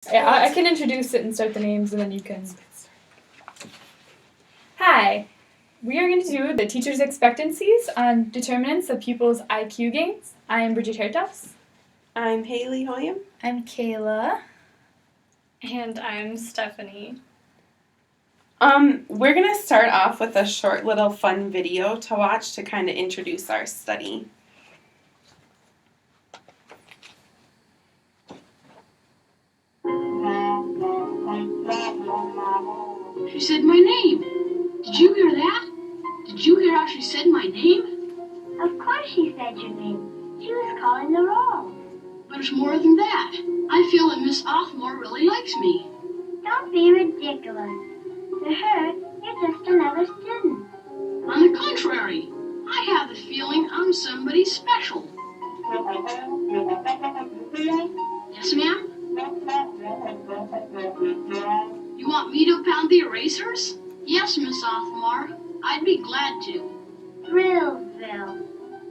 Yeah, I can introduce it and start the names, and then you can. Hi, we are going to do the teacher's expectancies on determinants of pupils' IQ gains. I am Bridget Hertos. I'm Haley Hoyam. I'm Kayla. And I'm Stephanie. We're going to start off with a short little fun video to watch to kind of introduce our study. She said my name. Did you hear that? Did you hear how she said my name? Of course she said your name. She was calling the roll. But it's more than that. I feel that Miss Othmore really likes me. Don't be ridiculous. To her, you're just another student. On the contrary, I have the feeling I'm somebody special. Yes, ma'am? You want me to pound the erasers? Yes, Miss Othmore. I'd be glad to. Thrillville.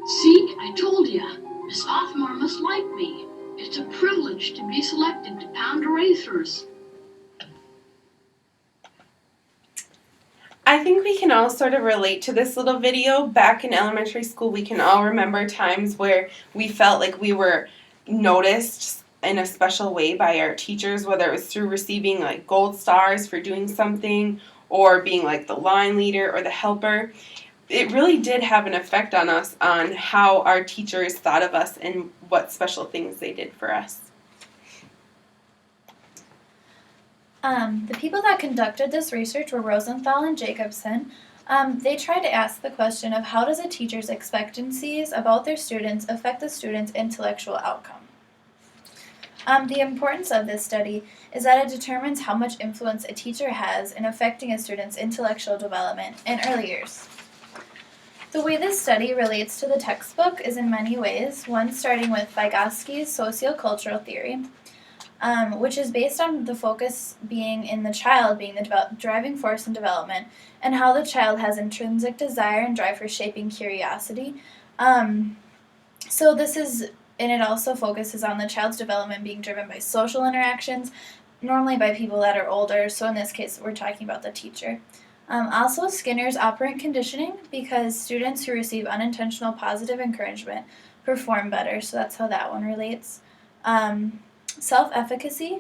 See, I told you. Miss Othmore must like me. It's a privilege to be selected to pound erasers. I think we can all sort of relate to this little video. Back in elementary school, we can all remember times where we felt like we were noticed in a special way by our teachers, whether it was through receiving like gold stars for doing something or being like the line leader or the helper. It really did have an effect on us on how our teachers thought of us and what special things they did for us. The people that conducted this research were Rosenthal and Jacobson. They tried to ask the question of how does a teacher's expectancies about their students affect the student's intellectual outcome. The importance of this study is that it determines how much influence a teacher has in affecting a student's intellectual development in early years. The way this study relates to the textbook is in many ways, one starting with Vygotsky's sociocultural theory, which is based on the focus being in the child being the driving force in development and how the child has intrinsic desire and drive for shaping curiosity. And it also focuses on the child's development being driven by social interactions, normally by people that are older, so in this case we're talking about the teacher. Also Skinner's operant conditioning, because students who receive unintentional positive encouragement perform better, so that's how that one relates. Self-efficacy,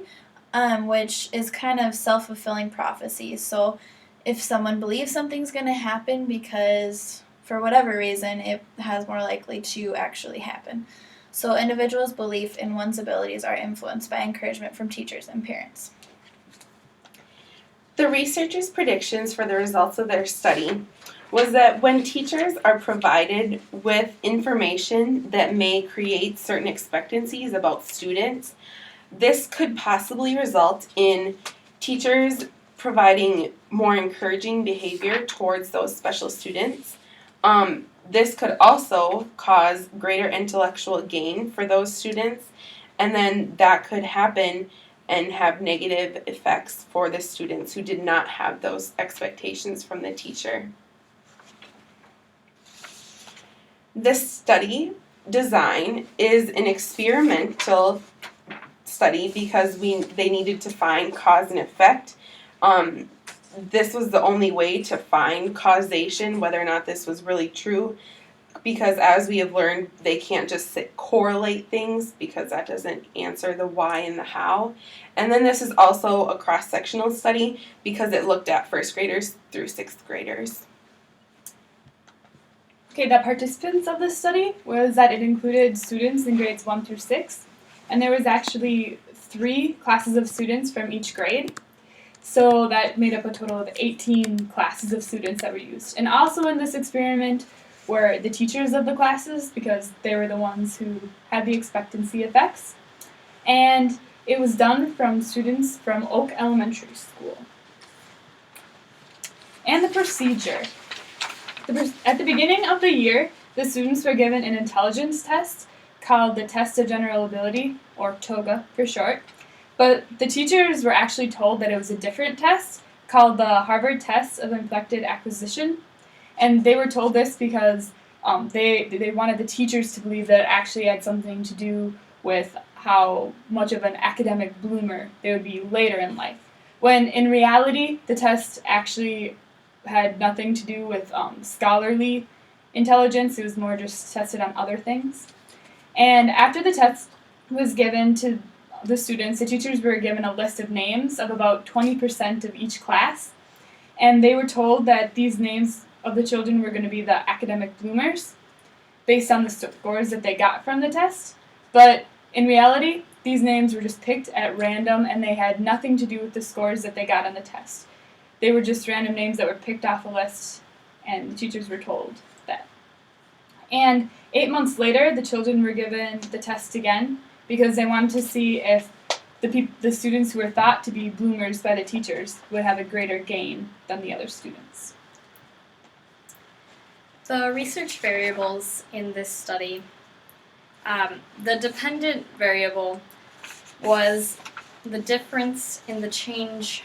which is kind of self-fulfilling prophecy. So if someone believes something's going to happen because for whatever reason, it has more likely to actually happen. So individuals' belief in one's abilities are influenced by encouragement from teachers and parents. The researchers' predictions for the results of their study was that when teachers are provided with information that may create certain expectancies about students, this could possibly result in teachers providing more encouraging behavior towards those special students. This could also cause greater intellectual gain for those students, and then that could happen and have negative effects for the students who did not have those expectations from the teacher. This study design is an experimental study because they needed to find cause and effect. This was the only way to find causation, whether or not this was really true, because as we have learned, they can't just correlate things because that doesn't answer the why and the how. And then this is also a cross-sectional study because it looked at first graders through sixth graders. Okay, the participants of this study was that it included students in grades 1 through 6, and there was actually 3 classes of students from each grade. So that made up a total of 18 classes of students that were used. And also in this experiment were the teachers of the classes, because they were the ones who had the expectancy effects. And it was done from students from Oak Elementary School. And the procedure. At the beginning of the year, the students were given an intelligence test called the Test of General Ability, or TOGA for short. But the teachers were actually told that it was a different test called the Harvard Test of Inflected Acquisition. And they were told this because they wanted the teachers to believe that it actually had something to do with how much of an academic bloomer they would be later in life. When in reality, the test actually had nothing to do with scholarly intelligence. It was more just tested on other things. And after the test was given to the students, the teachers were given a list of names of about 20% of each class. And they were told that these names of the children were going to be the academic bloomers based on the scores that they got from the test. But in reality, these names were just picked at random and they had nothing to do with the scores that they got on the test. They were just random names that were picked off a list, and the teachers were told that. And 8 months later, the children were given the test again because they wanted to see if the students who were thought to be bloomers by the teachers would have a greater gain than the other students. The research variables in this study, the dependent variable was the difference in the change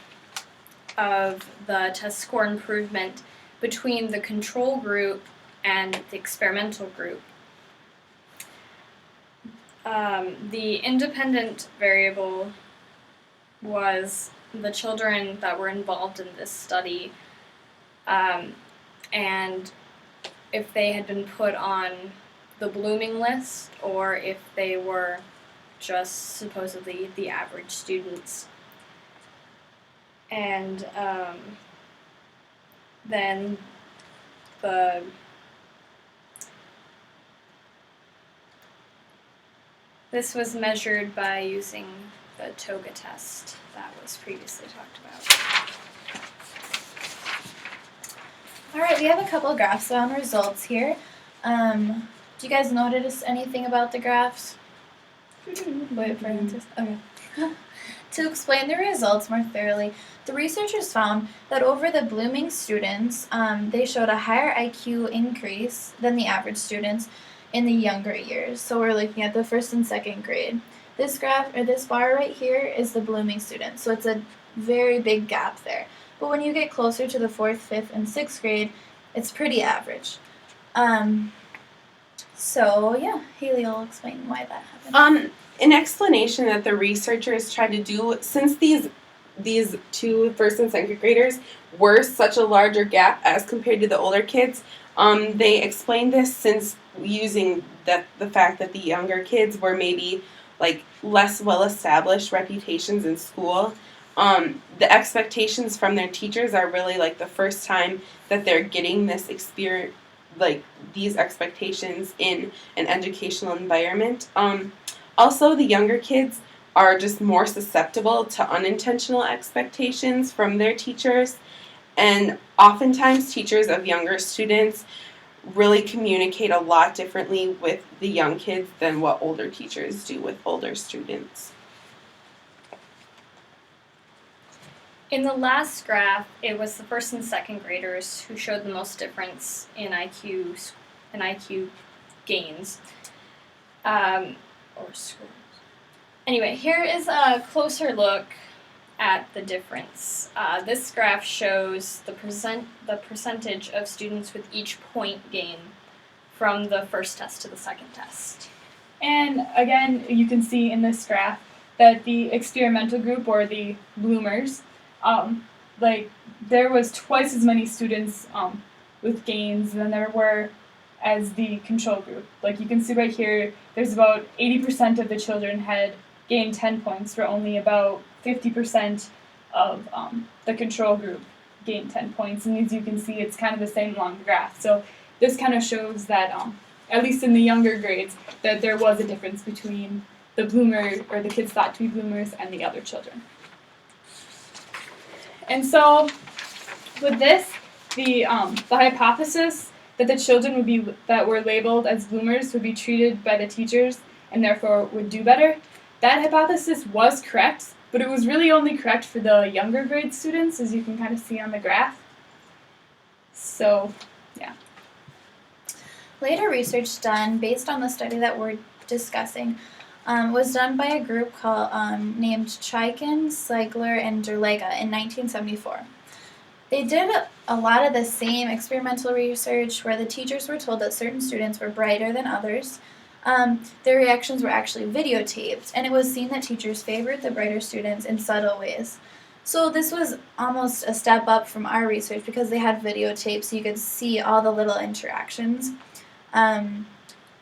of the test score improvement between the control group and the experimental group. The independent variable was the children that were involved in this study, and if they had been put on the blooming list or if they were just supposedly the average students. And then this was measured by using the TOGA test that was previously talked about. Alright, we have a couple of graphs on results here. Do you guys notice anything about the graphs? Wait for answers. Okay. To explain the results more thoroughly, the researchers found that over the blooming students, they showed a higher IQ increase than the average students in the younger years. So we're looking at the first and second grade. This graph, or this bar right here, is the blooming students. So it's a very big gap there. But when you get closer to the 4th, 5th, and 6th grade, it's pretty average. So yeah, Haley will explain why that happened. An explanation that the researchers tried to do, since these two first and second graders were such a larger gap as compared to the older kids, they explained this since using the fact that the younger kids were maybe like less well-established reputations in school. The expectations from their teachers are really like the first time that they're getting this experience, like these expectations in an educational environment. Also, the younger kids are just more susceptible to unintentional expectations from their teachers, and oftentimes teachers of younger students really communicate a lot differently with the young kids than what older teachers do with older students. In the last graph, it was the first and second graders who showed the most difference in IQ gains. Or scores. Anyway, here is a closer look at the difference. This graph shows the percentage of students with each point gain from the first test to the second test. And again, you can see in this graph that the experimental group, or the bloomers, there was twice as many students with gains than there were as the control group. Like you can see right here, there's about 80% of the children had gained 10 points, where only about 50% of the control group gained 10 points. And as you can see, it's kind of the same long graph. So this kind of shows that, at least in the younger grades, that there was a difference between the bloomer, or the kids thought to be bloomers, and the other children. And so with this, the hypothesis that the children that were labeled as bloomers would be treated by the teachers and therefore would do better, that hypothesis was correct, but it was really only correct for the younger grade students, as you can kind of see on the graph. So, yeah. Later research done based on the study that we're discussing was done by a group named Chaikin, Seigler, and Derlega in 1974. They did a lot of the same experimental research where the teachers were told that certain students were brighter than others. their reactions were actually videotaped, and it was seen that teachers favored the brighter students in subtle ways. So this was almost a step up from our research because they had videotapes so you could see all the little interactions.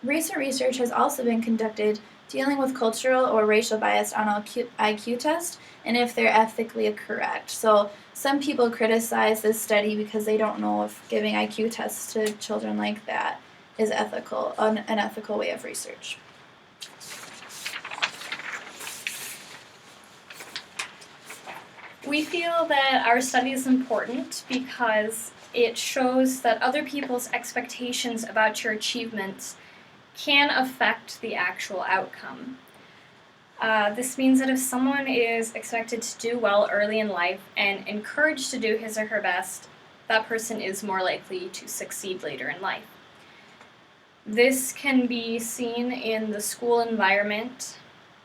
Recent research has also been conducted dealing with cultural or racial bias on IQ tests and if they're ethically correct. So some people criticize this study because they don't know if giving IQ tests to children like that is ethical, an ethical way of research. We feel that our study is important because it shows that other people's expectations about your achievements can affect the actual outcome. This means that if someone is expected to do well early in life and encouraged to do his or her best, that person is more likely to succeed later in life. This can be seen in the school environment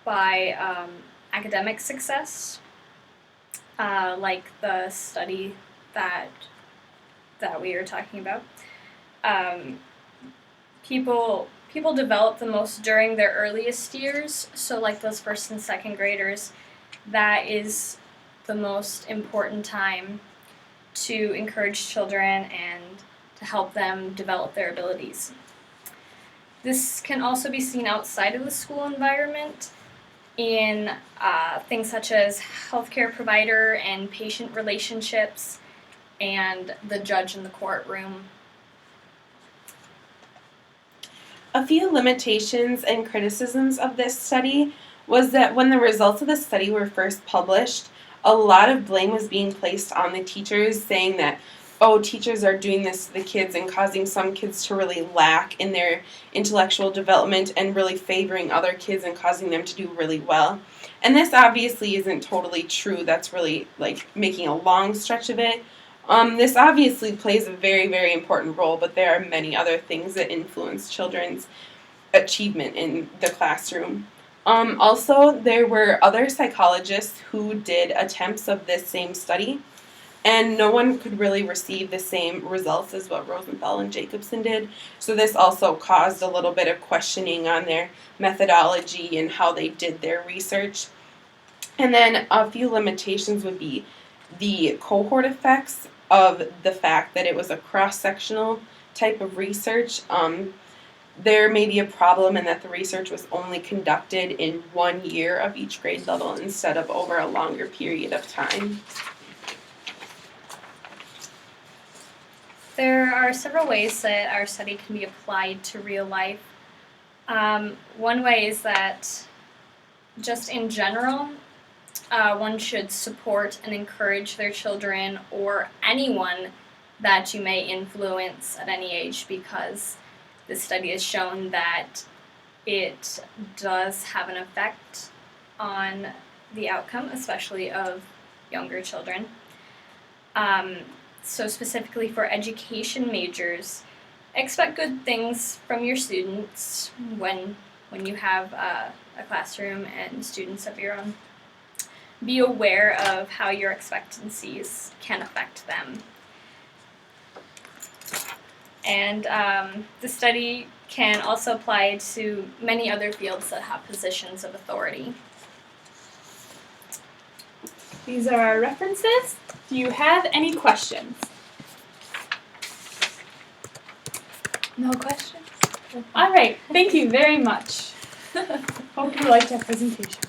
by academic success, like the study that we are talking about. People develop the most during their earliest years, so like those first and second graders, that is the most important time to encourage children and to help them develop their abilities. This can also be seen outside of the school environment in things such as healthcare provider and patient relationships and the judge in the courtroom. A few limitations and criticisms of this study was that when the results of the study were first published, a lot of blame was being placed on the teachers, saying that, oh, teachers are doing this to the kids and causing some kids to really lack in their intellectual development and really favoring other kids and causing them to do really well. And this obviously isn't totally true. That's really like making a long stretch of it. This obviously plays a very, very important role, but there are many other things that influence children's achievement in the classroom. Also, there were other psychologists who did attempts of this same study, and no one could really receive the same results as what Rosenthal and Jacobson did. So this also caused a little bit of questioning on their methodology and how they did their research. And then a few limitations would be the cohort effects of the fact that it was a cross-sectional type of research. There may be a problem in that the research was only conducted in 1 year of each grade level instead of over a longer period of time. There are several ways that our study can be applied to real life. One way is that just in general, one should support and encourage their children or anyone that you may influence at any age, because this study has shown that it does have an effect on the outcome, especially of younger children. So specifically for education majors, expect good things from your students when you have a classroom and students of your own. Be aware of how your expectancies can affect them. And the study can also apply to many other fields that have positions of authority. These are our references. Do you have any questions? No questions? All right, thank you very much. Hope you liked our presentation.